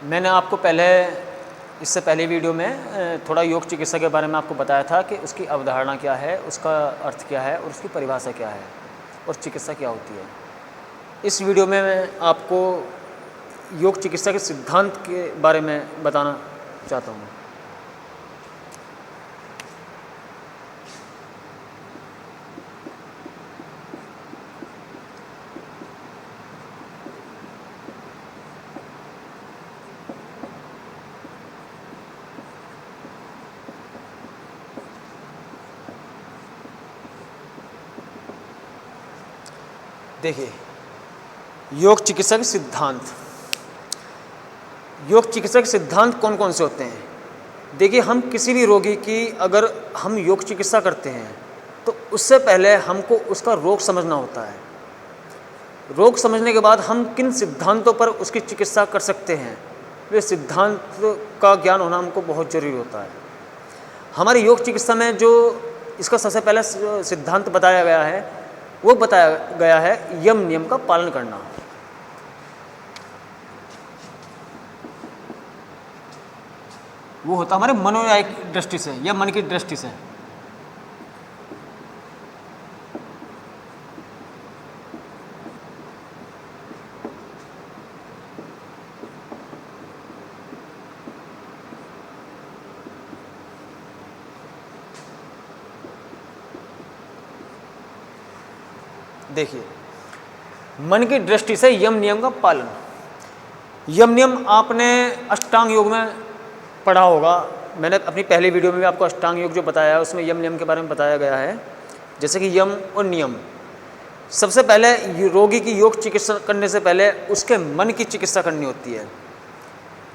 मैंने आपको इससे पहले वीडियो में थोड़ा योग चिकित्सा के बारे में आपको बताया था कि उसकी अवधारणा क्या है, उसका अर्थ क्या है और उसकी परिभाषा क्या है और चिकित्सा क्या होती है। इस वीडियो में मैं आपको योग चिकित्सा के सिद्धांत के बारे में बताना चाहता हूँ। देखिए, योग चिकित्सा के सिद्धांत। योग चिकित्सा के सिद्धांत कौन कौन से होते हैं? देखिए, हम किसी भी रोगी की अगर हम योग चिकित्सा करते हैं तो उससे पहले हमको उसका रोग समझना होता है। रोग समझने के बाद हम किन सिद्धांतों पर उसकी चिकित्सा कर सकते हैं, वे सिद्धांत का ज्ञान होना हमको बहुत ज़रूरी होता है। हमारी योग चिकित्सा में जो इसका सबसे पहला सिद्धांत बताया गया है वो बताया गया है यम नियम का पालन करना। वो होता हमारे मनोयायिक दृष्टि से या मन की दृष्टि से। देखिए, मन की दृष्टि से यम नियम का पालन। यम नियम आपने अष्टांग योग में पढ़ा होगा। मैंने अपनी पहली वीडियो में भी आपको अष्टांग योग जो बताया है उसमें यम नियम के बारे में बताया गया है। जैसे कि यम और नियम, सबसे पहले रोगी की योग चिकित्सा करने से पहले उसके मन की चिकित्सा करनी होती है।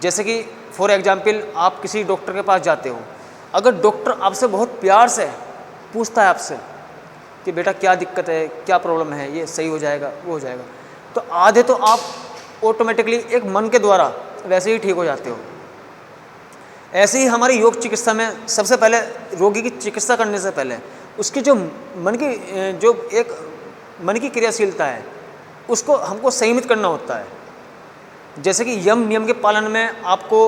जैसे कि फॉर एग्जाम्पल आप किसी डॉक्टर के पास जाते हो, अगर डॉक्टर आपसे बहुत प्यार से पूछता है आपसे कि बेटा क्या दिक्कत है, क्या प्रॉब्लम है, ये सही हो जाएगा, वो हो जाएगा, तो आधे तो आप ऑटोमेटिकली एक मन के द्वारा वैसे ही ठीक हो जाते हो। ऐसे ही हमारी योग चिकित्सा में सबसे पहले रोगी की चिकित्सा करने से पहले उसकी जो एक मन की क्रियाशीलता है उसको हमको संयमित करना होता है। जैसे कि यम नियम के पालन में आपको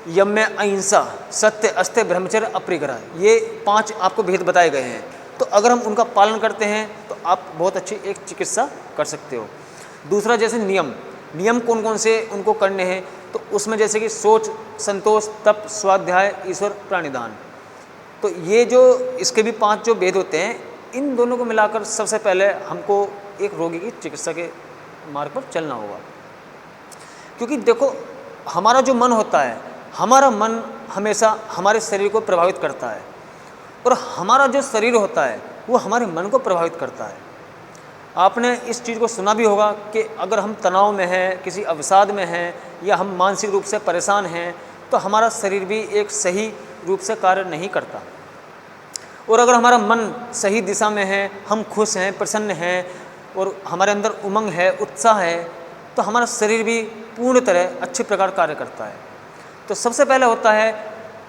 यम में अहिंसा, सत्य, अस्त्य, ब्रह्मचर्य, अपरिग्रह, ये 5 आपको भेद बताए गए हैं। तो अगर हम उनका पालन करते हैं तो आप बहुत अच्छी एक चिकित्सा कर सकते हो। दूसरा, जैसे नियम कौन कौन से उनको करने हैं, तो उसमें जैसे कि सोच, संतोष, तप, स्वाध्याय, ईश्वर, प्राणिधान। तो ये जो इसके भी 5 जो भेद होते हैं, इन दोनों को मिलाकर सबसे पहले हमको एक रोगी की चिकित्सा के मार्ग पर चलना होगा। क्योंकि देखो, हमारा जो मन होता है, हमारा मन हमेशा हमारे शरीर को प्रभावित करता है और हमारा जो शरीर होता है वो हमारे मन को प्रभावित करता है। आपने इस चीज़ को सुना भी होगा कि अगर हम तनाव में हैं, किसी अवसाद में हैं या हम मानसिक रूप से परेशान हैं तो हमारा शरीर भी एक सही रूप से कार्य नहीं करता। और अगर हमारा मन सही दिशा में है, हम खुश हैं, प्रसन्न हैं और हमारे अंदर उमंग है, उत्साह है, तो हमारा शरीर भी पूर्ण तरह अच्छे प्रकार कार्य करता है। तो सबसे पहले होता है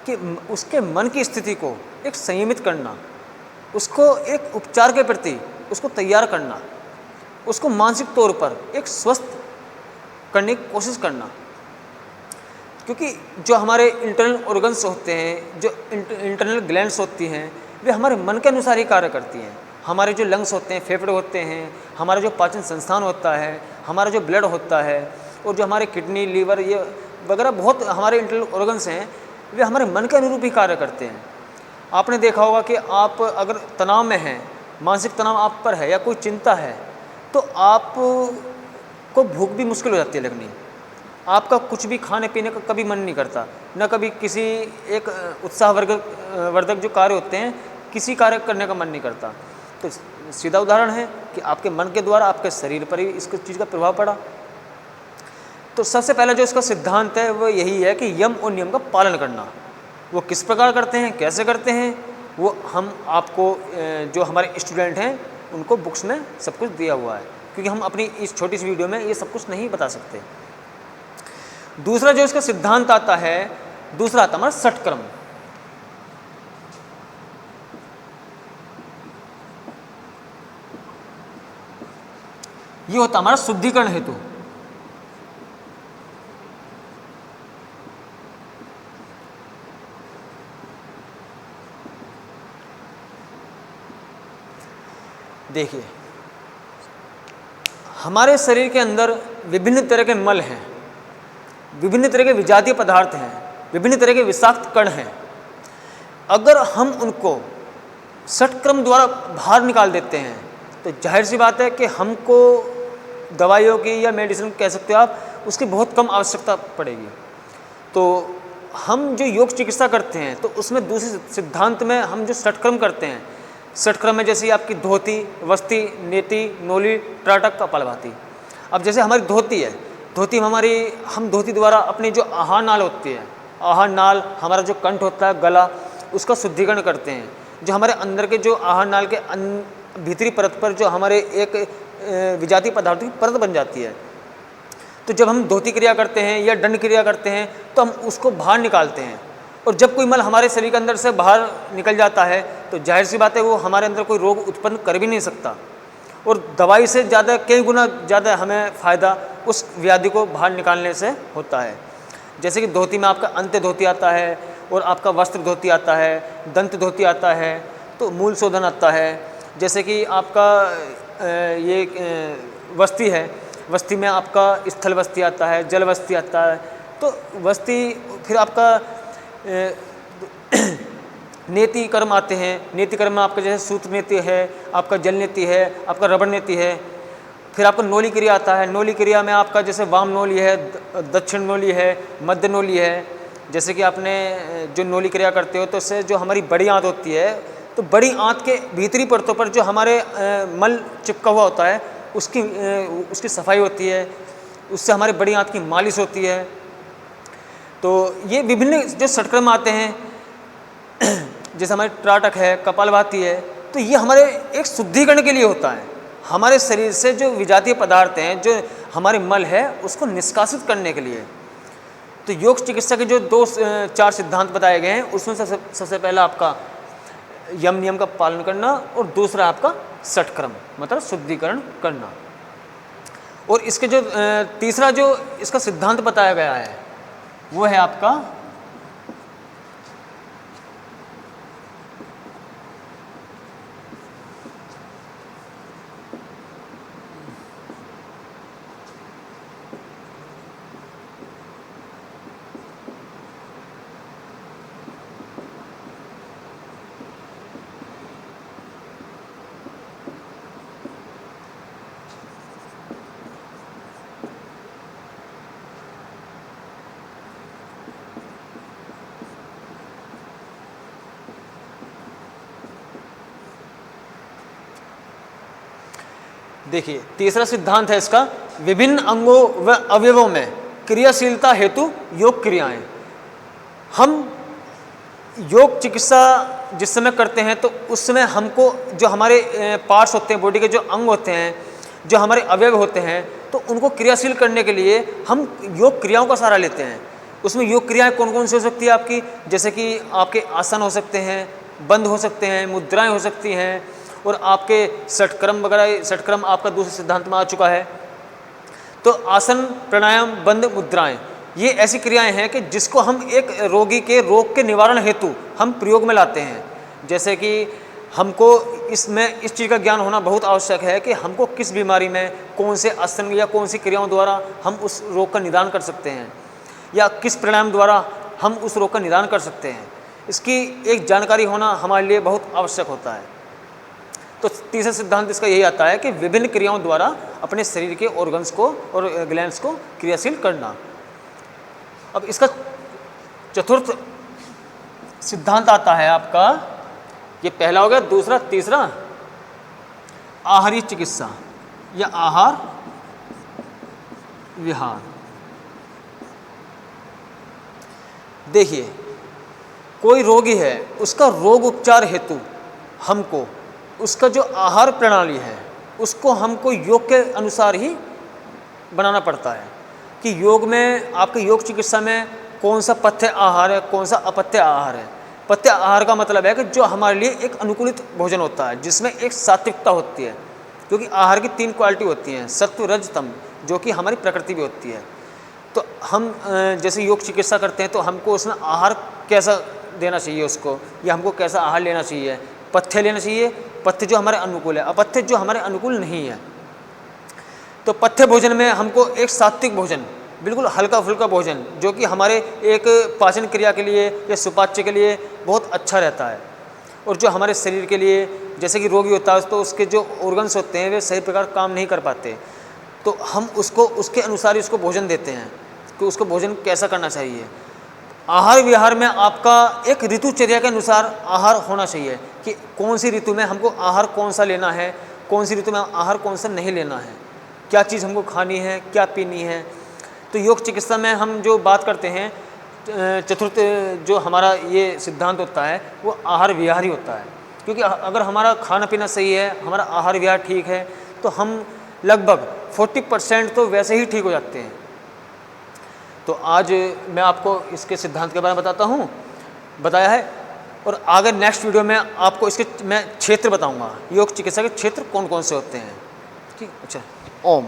कि उसके मन की स्थिति को एक संयमित करना, उसको एक उपचार के प्रति उसको तैयार करना, उसको मानसिक तौर पर एक स्वस्थ करने की कोशिश करना। क्योंकि जो हमारे इंटरनल ऑर्गन्स होते हैं, जो इंटरनल ग्लैंड्स होती हैं, वे हमारे मन के अनुसार ही कार्य करती हैं। हमारे जो लंग्स होते हैं, फेफड़े होते हैं, हमारा जो पाचन संस्थान होता है, हमारा जो ब्लड होता है और जो हमारे किडनी, लीवर, ये वगैरह बहुत हमारे इंटरनल ऑर्गन्स हैं, वे हमारे मन के अनुरूप ही कार्य करते हैं। आपने देखा होगा कि आप अगर तनाव में हैं, मानसिक तनाव आप पर है या कोई चिंता है, तो आप को भूख भी मुश्किल हो जाती है लगनी। आपका कुछ भी खाने पीने का कभी मन नहीं करता, न कभी किसी एक उत्साहवर्धक जो कार्य होते हैं, किसी कार्य करने का मन नहीं करता। तो सीधा उदाहरण है कि आपके मन के द्वारा आपके शरीर पर ही इस चीज़ का प्रभाव पड़ा। तो सबसे पहले जो इसका सिद्धांत है वो यही है कि यम और नियम का पालन करना। वो किस प्रकार करते हैं, कैसे करते हैं, वो हम आपको जो हमारे स्टूडेंट हैं उनको बुक्स में सब कुछ दिया हुआ है, क्योंकि हम अपनी इस छोटी सी वीडियो में ये सब कुछ नहीं बता सकते। दूसरा जो इसका सिद्धांत आता है, दूसरा आता हमारा षटक्रम। ये होता हमारा शुद्धिकरण हेतु। देखिए, हमारे शरीर के अंदर विभिन्न तरह के मल हैं, विभिन्न तरह के विजातीय पदार्थ हैं, विभिन्न तरह के विषाक्त कण हैं। अगर हम उनको षटक्रम द्वारा बाहर निकाल देते हैं तो जाहिर सी बात है कि हमको दवाइयों की या मेडिसिन कह सकते हो आप, उसकी बहुत कम आवश्यकता पड़ेगी। तो हम जो योग चिकित्सा करते हैं तो उसमें दूसरे सिद्धांत में हम जो षटक्रम करते हैं, षटक्रम में जैसे आपकी धोती, वस्ती, नेति, नोली, त्राटक, कपालभाति। अब जैसे हमारी धोती है, धोती हम धोती द्वारा अपनी जो आहार नाल होती है, आहार नाल हमारा जो कंठ होता है, गला, उसका शुद्धिकरण करते हैं। जो हमारे अंदर के जो आहार नाल के भीतरी परत पर जो हमारे एक विजातीय पदार्थों की परत बन जाती है, तो जब हम धोती क्रिया करते हैं या दंड क्रिया करते हैं तो हम उसको बाहर निकालते हैं। और जब कोई मल हमारे शरीर के अंदर से बाहर निकल जाता है तो जाहिर सी बात है वो हमारे अंदर कोई रोग उत्पन्न कर भी नहीं सकता, और दवाई से ज़्यादा कई गुना ज़्यादा हमें फ़ायदा उस व्याधि को बाहर निकालने से होता है। जैसे कि धोती में आपका अंत्य धोती आता है, और आपका वस्त्र धोती आता है, दंत धोती आता है, तो मूल शोधन आता है। जैसे कि आपका ये वस्ती है, वस्ती में आपका स्थल वस्ती आता है, जल वस्ती आता है। तो वस्ती, फिर आपका नेति कर्म आते हैं। नेति कर्म में आपका जैसे सूत्र नेति है, आपका जल नेति है, आपका रबड़ नेति है। फिर आपका नोली क्रिया आता है। नोली क्रिया में आपका जैसे वाम नोली है, दक्षिण नोली है, मध्य नोली है। जैसे कि आपने जो नोली क्रिया करते हो तो उससे जो हमारी बड़ी आंत होती है, तो बड़ी आंत के भीतरी परतों पर जो हमारे मल चिपका हुआ होता है उसकी सफाई होती है, उससे हमारी बड़ी आंत की मालिश होती है। तो ये विभिन्न जो षटक्रम आते हैं, जैसे हमारे त्राटक है, कपालभाति है, तो ये हमारे एक शुद्धिकरण के लिए होता है। हमारे शरीर से जो विजातीय पदार्थ हैं, जो हमारे मल है, उसको निष्कासित करने के लिए। तो योग चिकित्सा के जो 2-4 सिद्धांत बताए गए हैं, उसमें सबसे पहला आपका यम नियम का पालन करना, और दूसरा आपका षटक्रम मतलब शुद्धिकरण करना। और इसके जो तीसरा जो इसका सिद्धांत बताया गया है वो है आपका देखिए, तीसरा सिद्धांत है इसका, विभिन्न अंगों व अवयवों में क्रियाशीलता हेतु योग क्रियाएं। हम योग चिकित्सा जिस समय करते हैं तो उस समय हमको जो हमारे पार्ट्स होते हैं, बॉडी के जो अंग होते हैं, जो हमारे अवयव होते हैं, तो उनको क्रियाशील करने के लिए हम योग क्रियाओं का सहारा लेते हैं। उसमें योग क्रियाएं कौन कौन सी हो सकती है आपकी, जैसे कि आपके आसन हो सकते हैं, बंद हो सकते हैं, मुद्राएं हो सकती हैं, और आपके षटक्रम वगैरह। षटक्रम आपका दूसरे सिद्धांत में आ चुका है। तो आसन, प्राणायाम, बंद, मुद्राएं, ये ऐसी क्रियाएं हैं कि जिसको हम एक रोगी के रोग के निवारण हेतु हम प्रयोग में लाते हैं। जैसे कि हमको इसमें इस चीज़ का ज्ञान होना बहुत आवश्यक है कि हमको किस बीमारी में कौन से आसन या कौन सी क्रियाओं द्वारा हम उस रोग का निदान कर सकते हैं, या किस प्राणायाम द्वारा हम उस रोग का निदान कर सकते हैं। इसकी एक जानकारी होना हमारे लिए बहुत आवश्यक होता है। तो तीसरा सिद्धांत इसका यही आता है कि विभिन्न क्रियाओं द्वारा अपने शरीर के ऑर्गन्स को और ग्लैंड्स को क्रियाशील करना। अब इसका चतुर्थ सिद्धांत आता है आपका, ये पहला हो गया, दूसरा, तीसरा आहारी चिकित्सा या आहार विहार। देखिए, कोई रोगी है, उसका रोग उपचार हेतु हमको उसका जो आहार प्रणाली है उसको हमको योग के अनुसार ही बनाना पड़ता है कि योग में, आपके योग चिकित्सा में कौन सा पथ्य आहार है, कौन सा अपथ्य आहार है। पथ्य आहार का मतलब है कि जो हमारे लिए एक अनुकूलित भोजन होता है, जिसमें एक सात्विकता होती है, क्योंकि आहार की 3 क्वालिटी होती हैं, सत्व, रज, तम, जो कि हमारी प्रकृति भी होती है। तो हम जैसे योग चिकित्सा करते हैं तो हमको उसमें आहार कैसा देना चाहिए उसको, या हमको कैसा आहार लेना चाहिए, पथ्य लेना चाहिए, पथ्य जो हमारे अनुकूल है, अपथ्य जो हमारे अनुकूल नहीं है। तो पथ्य भोजन में हमको एक सात्विक भोजन, बिल्कुल हल्का फुल्का भोजन, जो कि हमारे एक पाचन क्रिया के लिए या सुपाच्य के लिए बहुत अच्छा रहता है, और जो हमारे शरीर के लिए, जैसे कि रोगी होता है तो उसके जो ऑर्गन्स होते हैं वे सही प्रकार काम नहीं कर पाते, तो हम उसको उसके अनुसार ही उसको भोजन देते हैं कि उसको भोजन कैसा करना चाहिए। आहार विहार में आपका एक ऋतुचर्या के अनुसार आहार होना चाहिए कि कौन सी ऋतु में हमको आहार कौन सा लेना है, कौन सी ऋतु में आहार कौन सा नहीं लेना है, क्या चीज़ हमको खानी है, क्या पीनी है। तो योग चिकित्सा में हम जो बात करते हैं, चतुर्थ जो हमारा ये सिद्धांत होता है वो आहार विहार ही होता है, क्योंकि अगर हमारा खाना पीना सही है, हमारा आहार विहार ठीक है, तो हम लगभग 40% तो वैसे ही ठीक हो जाते हैं। तो आज मैं आपको इसके सिद्धांत के बारे में बताया है, और आगे नेक्स्ट वीडियो में आपको इसके मैं क्षेत्र बताऊंगा, योग चिकित्सा के क्षेत्र कौन कौन से होते हैं। ठीक, अच्छा, ओम।